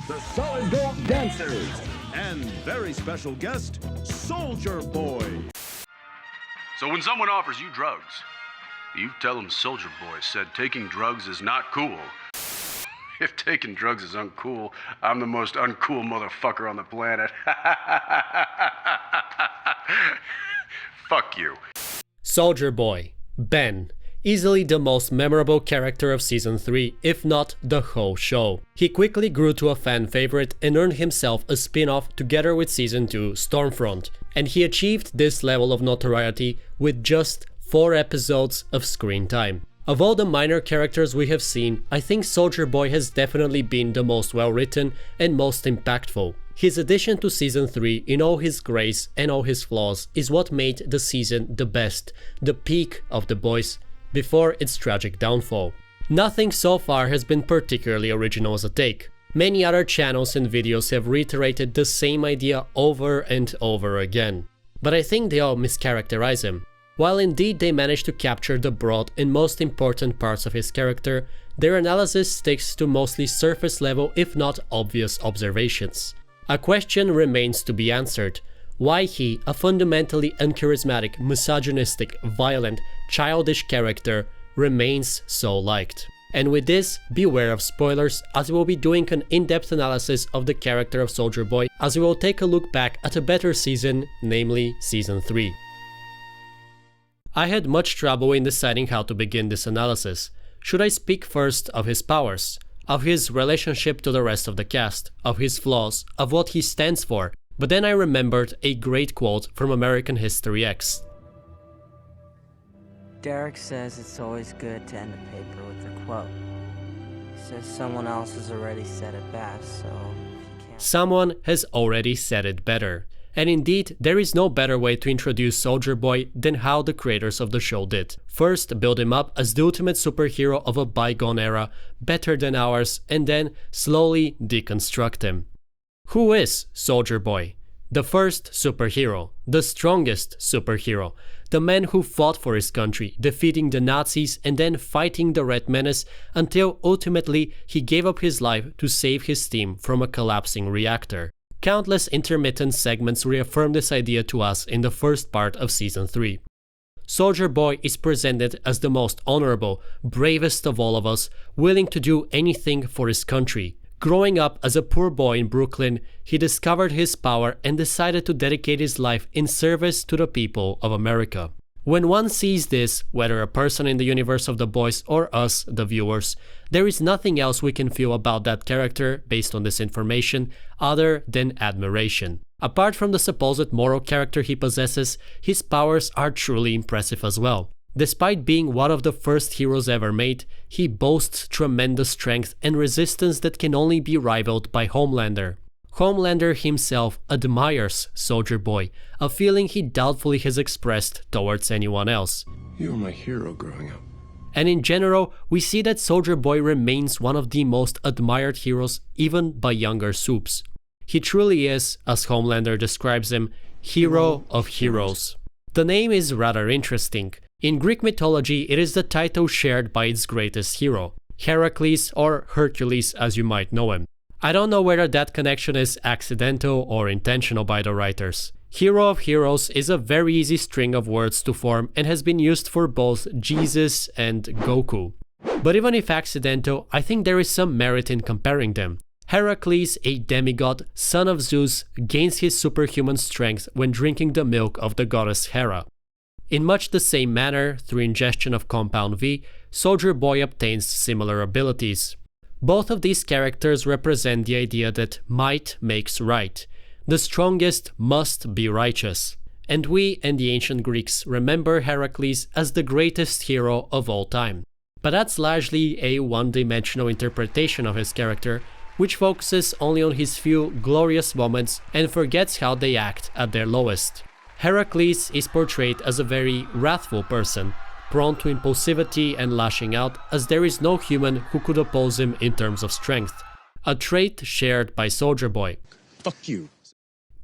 the Solid Gold Dancers, and very special guest, Soldier Boy. So when someone offers you drugs, you tell them Soldier Boy said taking drugs is not cool. If taking drugs is uncool, I'm the most uncool motherfucker on the planet. Fuck you. Soldier Boy, Ben. Easily the most memorable character of Season 3, if not the whole show. He quickly grew to a fan favorite and earned himself a spin-off together with Season 2 Stormfront, and he achieved this level of notoriety with just 4 episodes of screen time. Of all the minor characters we have seen, I think Soldier Boy has definitely been the most well written and most impactful. His addition to Season 3 in all his grace and all his flaws is what made the season the best, the peak of The Boys, before its tragic downfall. Nothing so far has been particularly original as a take. Many other channels and videos have reiterated the same idea over and over again. But I think they all mischaracterize him. While indeed they manage to capture the broad and most important parts of his character, their analysis sticks to mostly surface level if not obvious observations. A question remains to be answered. Why he, a fundamentally uncharismatic, misogynistic, violent, childish character, remains so liked. And with this, beware of spoilers, as we will be doing an in-depth analysis of the character of Soldier Boy, as we will take a look back at a better season, namely Season 3. I had much trouble in deciding how to begin this analysis. Should I speak first of his powers, of his relationship to the rest of the cast, of his flaws, of what he stands for? But then I remembered a great quote from American History X. Derek says it's always good to end a paper with a quote. He says someone else has already said it best, so if you can't... Someone has already said it better. And indeed, there is no better way to introduce Soldier Boy than how the creators of the show did. First, build him up as the ultimate superhero of a bygone era, better than ours, and then slowly deconstruct him. Who is Soldier Boy? The first superhero, the strongest superhero, the man who fought for his country, defeating the Nazis and then fighting the Red Menace until ultimately he gave up his life to save his team from a collapsing reactor. Countless intermittent segments reaffirm this idea to us in the first part of Season 3. Soldier Boy is presented as the most honorable, bravest of all of us, willing to do anything for his country. Growing up as a poor boy in Brooklyn, he discovered his power and decided to dedicate his life in service to the people of America. When one sees this, whether a person in the universe of The Boys or us, the viewers, there is nothing else we can feel about that character based on this information other than admiration. Apart from the supposed moral character he possesses, his powers are truly impressive as well. Despite being one of the first heroes ever made, he boasts tremendous strength and resistance that can only be rivaled by Homelander. Homelander himself admires Soldier Boy, a feeling he doubtfully has expressed towards anyone else. You were my hero growing up. And in general, we see that Soldier Boy remains one of the most admired heroes even by younger soups. He truly is, as Homelander describes him, hero of heroes. The name is rather interesting. In Greek mythology, it is the title shared by its greatest hero, Heracles or Hercules as you might know him. I don't know whether that connection is accidental or intentional by the writers. Hero of Heroes is a very easy string of words to form and has been used for both Jesus and Goku. But even if accidental, I think there is some merit in comparing them. Heracles, a demigod, son of Zeus, gains his superhuman strength when drinking the milk of the goddess Hera. In much the same manner, through ingestion of Compound V, Soldier Boy obtains similar abilities. Both of these characters represent the idea that might makes right. The strongest must be righteous. And we and the ancient Greeks remember Heracles as the greatest hero of all time. But that's largely a one-dimensional interpretation of his character, which focuses only on his few glorious moments and forgets how they act at their lowest. Heracles is portrayed as a very wrathful person, prone to impulsivity and lashing out, as there is no human who could oppose him in terms of strength, a trait shared by Soldier Boy. Fuck you.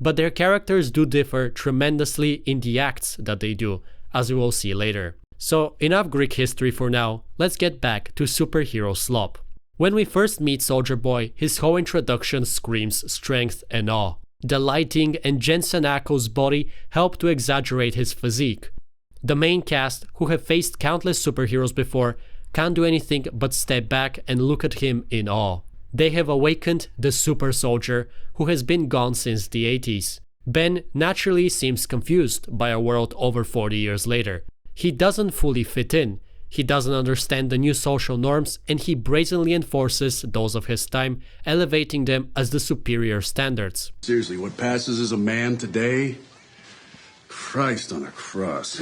But their characters do differ tremendously in the acts that they do, as we will see later. So enough Greek history for now, let's get back to superhero slop. When we first meet Soldier Boy, his whole introduction screams strength and awe. The lighting and Jensen Ackles' body help to exaggerate his physique. The main cast, who have faced countless superheroes before, can't do anything but step back and look at him in awe. They have awakened the super soldier, who has been gone since the 80s. Ben naturally seems confused by a world over 40 years later. He doesn't fully fit in. He doesn't understand the new social norms, and he brazenly enforces those of his time, elevating them as the superior standards. Seriously, what passes as a man today? Christ on a cross.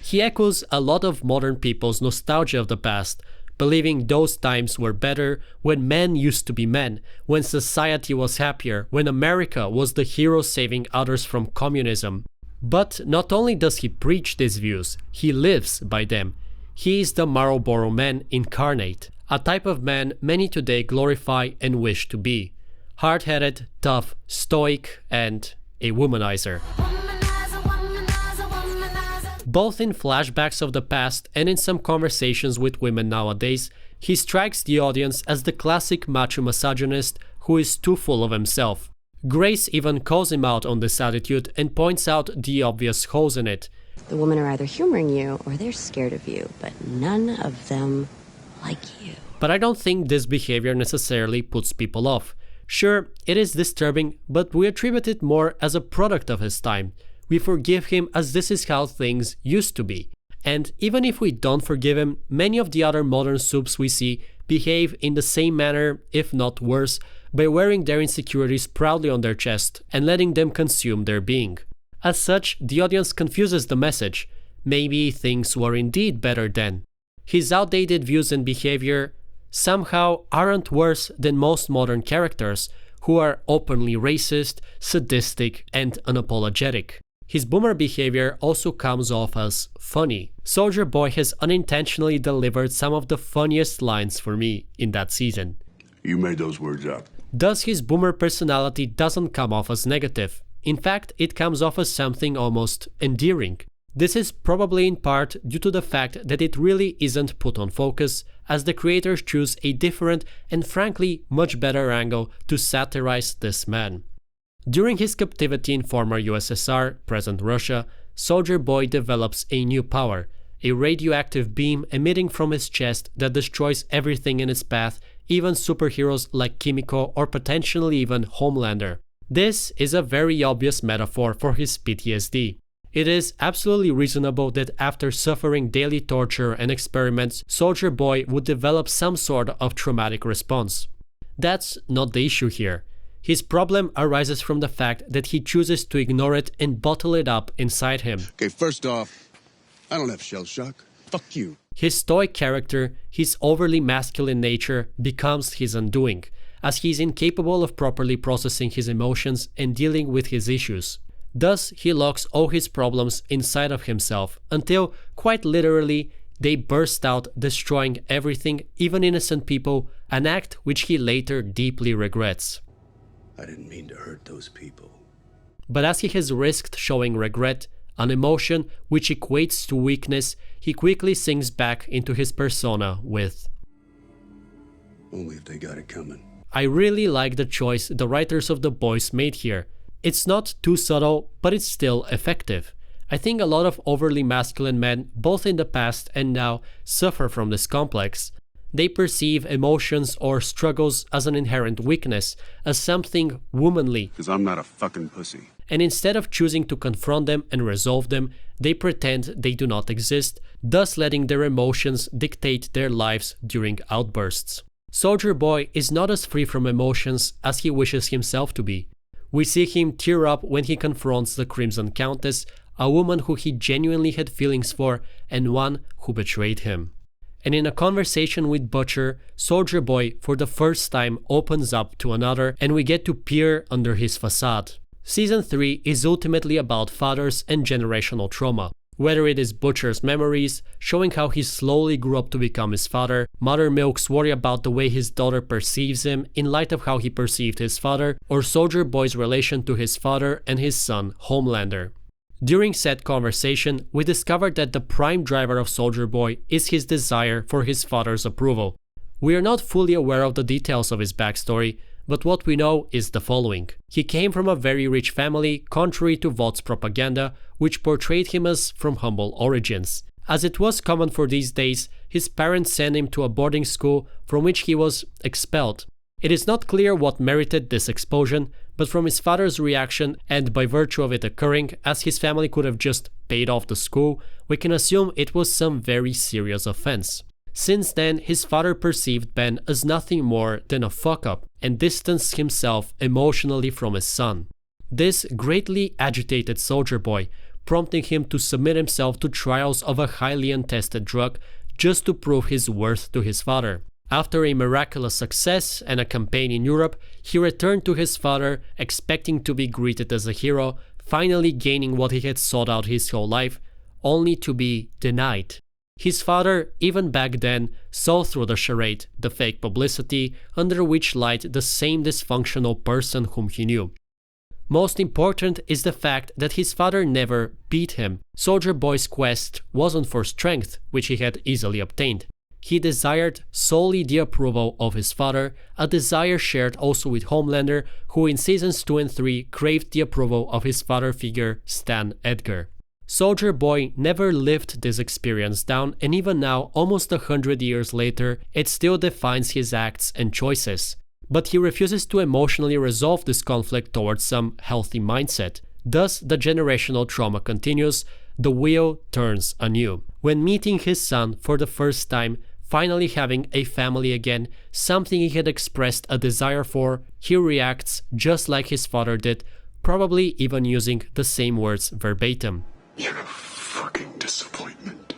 He echoes a lot of modern people's nostalgia of the past, believing those times were better, when men used to be men, when society was happier, when America was the hero saving others from communism. But not only does he preach these views, he lives by them. He is the Marlboro Man incarnate, a type of man many today glorify and wish to be. Hard-headed, tough, stoic, and a womanizer. Both in flashbacks of the past and in some conversations with women nowadays, he strikes the audience as the classic macho misogynist who is too full of himself. Grace even calls him out on this attitude and points out the obvious holes in it. The women are either humoring you or they're scared of you, but none of them like you. But I don't think this behavior necessarily puts people off. Sure, it is disturbing, but we attribute it more as a product of his time. We forgive him as this is how things used to be. And even if we don't forgive him, many of the other modern supes we see behave in the same manner, if not worse, by wearing their insecurities proudly on their chest and letting them consume their being. As such, the audience confuses the message. Maybe things were indeed better then. His outdated views and behavior somehow aren't worse than most modern characters, who are openly racist, sadistic, and unapologetic. His boomer behavior also comes off as funny. Soldier Boy has unintentionally delivered some of the funniest lines for me in that season. You made those words up. Thus, his boomer personality doesn't come off as negative. In fact, it comes off as something almost endearing. This is probably in part due to the fact that it really isn't put on focus, as the creators choose a different and frankly much better angle to satirize this man. During his captivity in former USSR, present Russia, Soldier Boy develops a new power, a radioactive beam emitting from his chest that destroys everything in its path, even superheroes like Kimiko or potentially even Homelander. This is a very obvious metaphor for his PTSD. It is absolutely reasonable that after suffering daily torture and experiments, Soldier Boy would develop some sort of traumatic response. That's not the issue here. His problem arises from the fact that he chooses to ignore it and bottle it up inside him. Okay, first off, I don't have shell shock. Fuck you. His stoic character, his overly masculine nature, becomes his undoing, as he is incapable of properly processing his emotions and dealing with his issues. Thus, he locks all his problems inside of himself until, quite literally, they burst out, destroying everything, even innocent people, an act which he later deeply regrets. I didn't mean to hurt those people. But as he has risked showing regret, an emotion which equates to weakness, he quickly sinks back into his persona with, Only if they got it coming. I really like the choice the writers of The Boys made here. It's not too subtle, but it's still effective. I think a lot of overly masculine men, both in the past and now, suffer from this complex. They perceive emotions or struggles as an inherent weakness, as something womanly. 'Cause I'm not a fucking pussy. And instead of choosing to confront them and resolve them, they pretend they do not exist, thus letting their emotions dictate their lives during outbursts. Soldier Boy is not as free from emotions as he wishes himself to be. We see him tear up when he confronts the Crimson Countess, a woman who he genuinely had feelings for and one who betrayed him. And in a conversation with Butcher, Soldier Boy for the first time opens up to another and we get to peer under his facade. Season 3 is ultimately about fathers and generational trauma. Whether it is Butcher's memories, showing how he slowly grew up to become his father, Mother Milk's worry about the way his daughter perceives him in light of how he perceived his father, or Soldier Boy's relation to his father and his son, Homelander. During said conversation, we discovered that the prime driver of Soldier Boy is his desire for his father's approval. We are not fully aware of the details of his backstory, but what we know is the following. He came from a very rich family, contrary to Vought's propaganda, which portrayed him as from humble origins. As it was common for these days, his parents sent him to a boarding school from which he was expelled. It is not clear what merited this expulsion, but from his father's reaction and by virtue of it occurring, as his family could have just paid off the school, we can assume it was some very serious offense. Since then, his father perceived Ben as nothing more than a fuck-up and distanced himself emotionally from his son. This greatly agitated Soldier Boy, prompting him to submit himself to trials of a highly untested drug just to prove his worth to his father. After a miraculous success and a campaign in Europe, he returned to his father, expecting to be greeted as a hero, finally gaining what he had sought out his whole life, only to be denied. His father, even back then, saw through the charade, the fake publicity, under which lied the same dysfunctional person whom he knew. Most important is the fact that his father never beat him. Soldier Boy's quest wasn't for strength, which he had easily obtained. He desired solely the approval of his father, a desire shared also with Homelander, who in seasons 2 and 3 craved the approval of his father figure Stan Edgar. Soldier Boy never lived this experience down, and even now, almost 100 years later, it still defines his acts and choices. But he refuses to emotionally resolve this conflict towards some healthy mindset. Thus, the generational trauma continues, the wheel turns anew. When meeting his son for the first time, finally having a family again, something he had expressed a desire for, he reacts just like his father did, probably even using the same words verbatim. You're a fucking disappointment.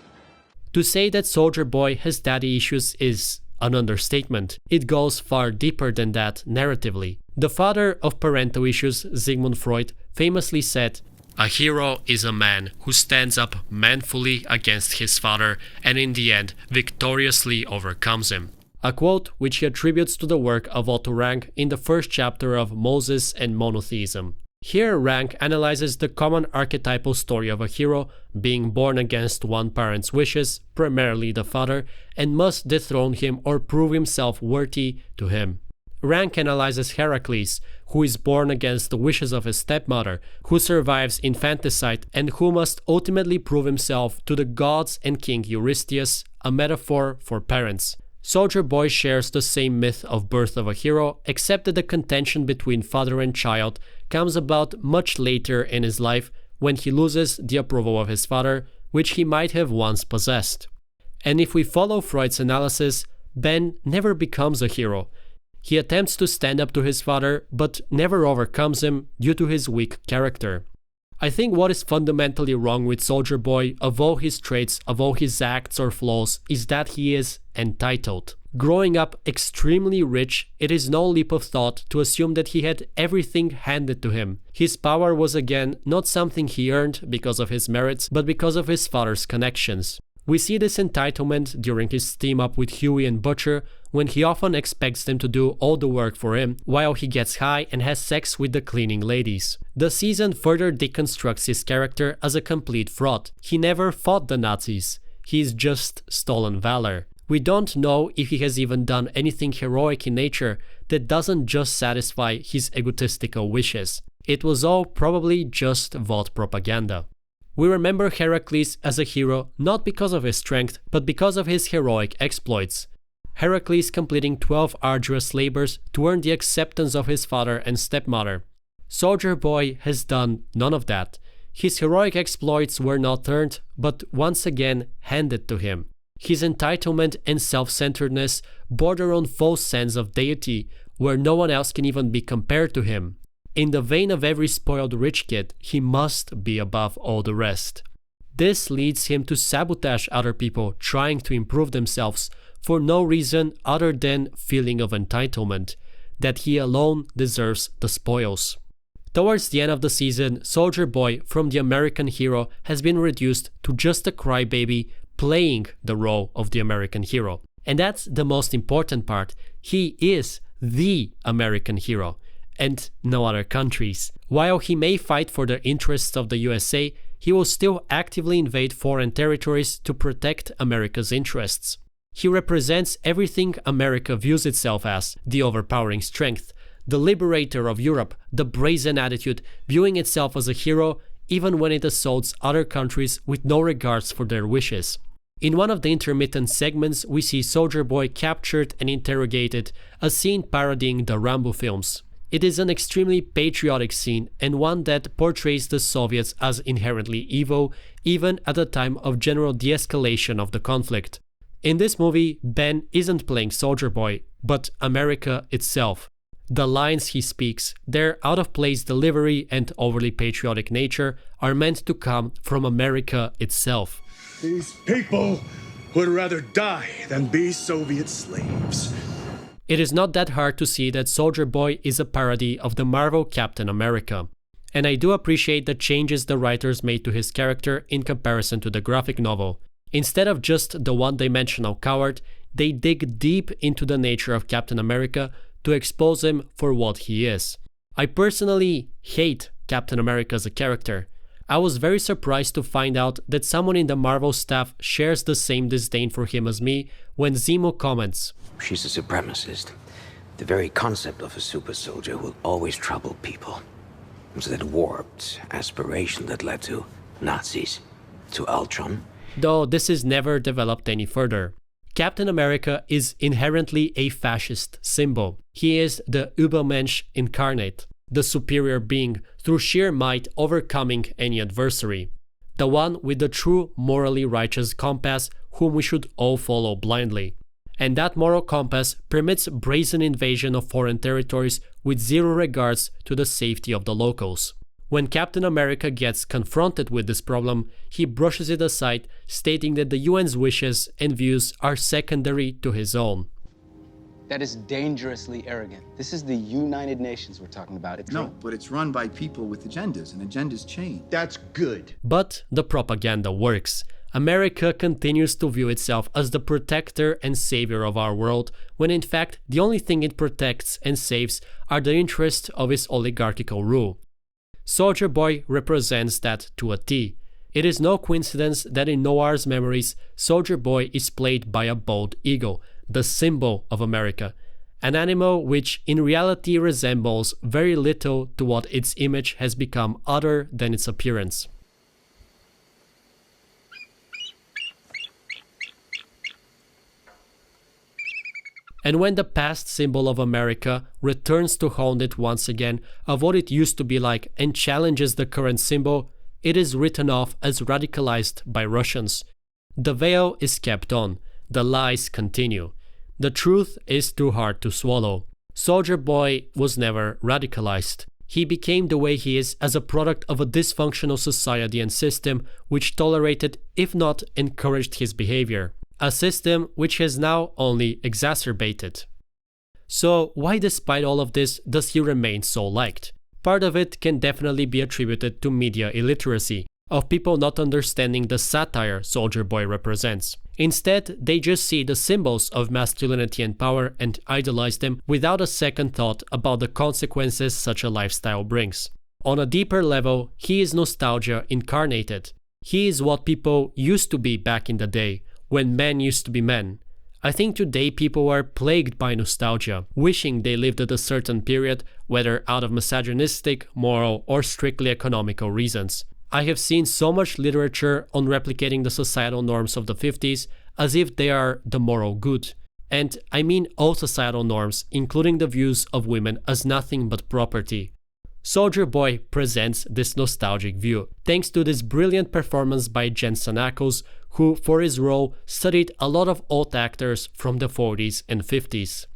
To say that Soldier Boy has daddy issues is an understatement. It goes far deeper than that narratively. The father of parental issues, Sigmund Freud, famously said, "A hero is a man who stands up manfully against his father and in the end victoriously overcomes him." A quote which he attributes to the work of Otto Rank in the first chapter of Moses and Monotheism. Here Rank analyzes the common archetypal story of a hero being born against one parent's wishes, primarily the father, and must dethrone him or prove himself worthy to him. Rank analyzes Heracles, who is born against the wishes of his stepmother, who survives infanticide and who must ultimately prove himself to the gods and King Eurystheus, a metaphor for parents. Soldier Boy shares the same myth of birth of a hero, except that the contention between father and child comes about much later in his life when he loses the approval of his father, which he might have once possessed. And if we follow Freud's analysis, Ben never becomes a hero. He attempts to stand up to his father, but never overcomes him due to his weak character. I think what is fundamentally wrong with Soldier Boy, of all his traits, of all his acts or flaws, is that he is entitled. Growing up extremely rich, it is no leap of thought to assume that he had everything handed to him. His power was again not something he earned because of his merits, but because of his father's connections. We see this entitlement during his team-up with Huey and Butcher, when he often expects them to do all the work for him, while he gets high and has sex with the cleaning ladies. The season further deconstructs his character as a complete fraud. He never fought the Nazis. He's just stolen valor. We don't know if he has even done anything heroic in nature that doesn't just satisfy his egotistical wishes. It was all probably just Vought propaganda. We remember Heracles as a hero not because of his strength, but because of his heroic exploits. Heracles completing 12 arduous labors to earn the acceptance of his father and stepmother. Soldier Boy has done none of that. His heroic exploits were not earned, but once again handed to him. His entitlement and self-centeredness border on false sense of deity, where no one else can even be compared to him. In the vein of every spoiled rich kid, he must be above all the rest. This leads him to sabotage other people trying to improve themselves for no reason other than feeling of entitlement, that he alone deserves the spoils. Towards the end of the season, Soldier Boy from the American hero has been reduced to just a crybaby playing the role of the American hero. And that's the most important part. He is the American hero, and no other countries. While he may fight for the interests of the USA, he will still actively invade foreign territories to protect America's interests. He represents everything America views itself as: the overpowering strength, the liberator of Europe, the brazen attitude, viewing itself as a hero even when it assaults other countries with no regards for their wishes. In one of the intermittent segments, we see Soldier Boy captured and interrogated, a scene parodying the Rambo films. It is an extremely patriotic scene and one that portrays the Soviets as inherently evil, even at the time of general de-escalation of the conflict. In this movie, Ben isn't playing Soldier Boy, but America itself. The lines he speaks, their out-of-place delivery and overly patriotic nature are meant to come from America itself. These people would rather die than be Soviet slaves. It is not that hard to see that Soldier Boy is a parody of the Marvel Captain America. And I do appreciate the changes the writers made to his character in comparison to the graphic novel. Instead of just the one-dimensional coward, they dig deep into the nature of Captain America to expose him for what he is. I personally hate Captain America as a character. I was very surprised to find out that someone in the Marvel staff shares the same disdain for him as me when Zemo comments, "She's a supremacist. The very concept of a super soldier will always trouble people. It's that warped aspiration that led to Nazis, to Ultron." Though this is never developed any further. Captain America is inherently a fascist symbol. He is the Übermensch incarnate, the superior being, through sheer might overcoming any adversary. The one with the true morally righteous compass whom we should all follow blindly. And that moral compass permits brazen invasion of foreign territories with zero regards to the safety of the locals. When Captain America gets confronted with this problem, he brushes it aside, stating that the UN's wishes and views are secondary to his own. That is dangerously arrogant. This is the United Nations we're talking about. No, but it's run by people with agendas, and agendas change. That's good. But the propaganda works. America continues to view itself as the protector and savior of our world, when in fact the only thing it protects and saves are the interests of its oligarchical rule. Soldier Boy represents that to a T. It is no coincidence that in Noir's memories, Soldier Boy is played by a bald eagle, the symbol of America, an animal which in reality resembles very little to what its image has become other than its appearance. And when the past symbol of America returns to haunt it once again of what it used to be like and challenges the current symbol, it is written off as radicalized by Russians. The veil is kept on, the lies continue. The truth is too hard to swallow. Soldier Boy was never radicalized. He became the way he is as a product of a dysfunctional society and system which tolerated, if not encouraged, his behavior. A system which has now only exacerbated. So why, despite all of this, does he remain so liked? Part of it can definitely be attributed to media illiteracy, of people not understanding the satire Soldier Boy represents. Instead, they just see the symbols of masculinity and power and idolize them without a second thought about the consequences such a lifestyle brings. On a deeper level, he is nostalgia incarnated. He is what people used to be back in the day, when men used to be men. I think today people are plagued by nostalgia, wishing they lived at a certain period, whether out of misogynistic, moral, or strictly economical reasons. I have seen so much literature on replicating the societal norms of the 50s as if they are the moral good. And I mean all societal norms, including the views of women as nothing but property. Soldier Boy presents this nostalgic view, thanks to this brilliant performance by Jensen Ackles, who, for his role, studied a lot of old actors from the 40s and 50s.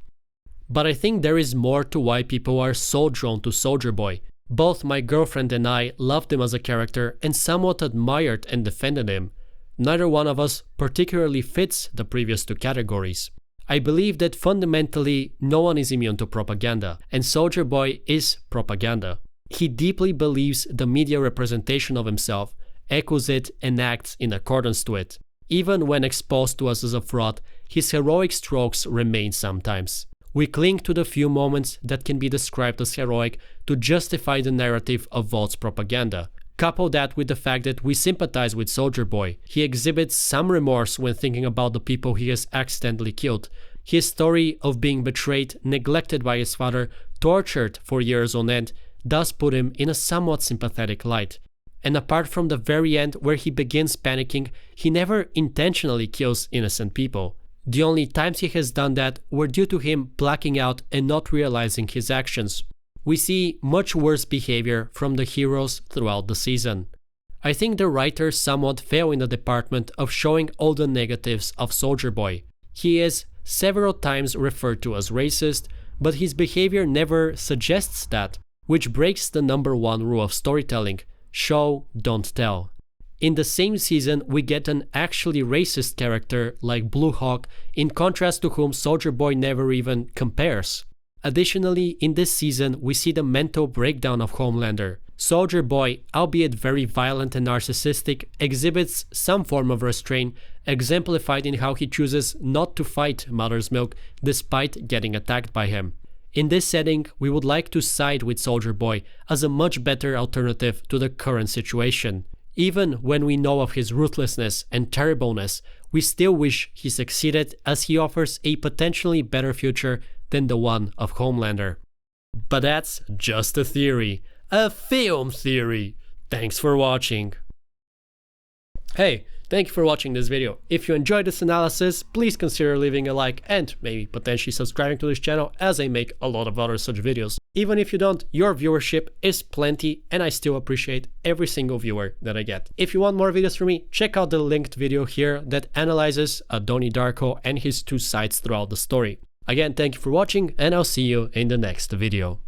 But I think there is more to why people are so drawn to Soldier Boy. Both my girlfriend and I loved him as a character and somewhat admired and defended him. Neither one of us particularly fits the previous two categories. I believe that fundamentally no one is immune to propaganda, and Soldier Boy is propaganda. He deeply believes the media representation of himself, echoes it and acts in accordance to it. Even when exposed to us as a fraud, his heroic strokes remain sometimes. We cling to the few moments that can be described as heroic to justify the narrative of false propaganda. Couple that with the fact that we sympathize with Soldier Boy. He exhibits some remorse when thinking about the people he has accidentally killed. His story of being betrayed, neglected by his father, tortured for years on end, does put him in a somewhat sympathetic light. And apart from the very end where he begins panicking, he never intentionally kills innocent people. The only times he has done that were due to him blacking out and not realizing his actions. We see much worse behavior from the heroes throughout the season. I think the writers somewhat fail in the department of showing all the negatives of Soldier Boy. He is several times referred to as racist, but his behavior never suggests that, which breaks the #1 rule of storytelling: show, don't tell. In the same season, we get an actually racist character like Blue Hawk, in contrast to whom Soldier Boy never even compares. Additionally, in this season, we see the mental breakdown of Homelander. Soldier Boy, albeit very violent and narcissistic, exhibits some form of restraint, exemplified in how he chooses not to fight Mother's Milk despite getting attacked by him. In this setting, we would like to side with Soldier Boy as a much better alternative to the current situation. Even when we know of his ruthlessness and terribleness, we still wish he succeeded, as he offers a potentially better future than the one of Homelander. But that's just a theory. A film theory. Thanks for watching. Hey, thank you for watching this video. If you enjoyed this analysis, please consider leaving a like and maybe potentially subscribing to this channel, as I make a lot of other such videos. Even if you don't, your viewership is plenty and I still appreciate every single viewer that I get. If you want more videos from me, check out the linked video here that analyzes Donnie Darko and his two sides throughout the story. Again, thank you for watching and I'll see you in the next video.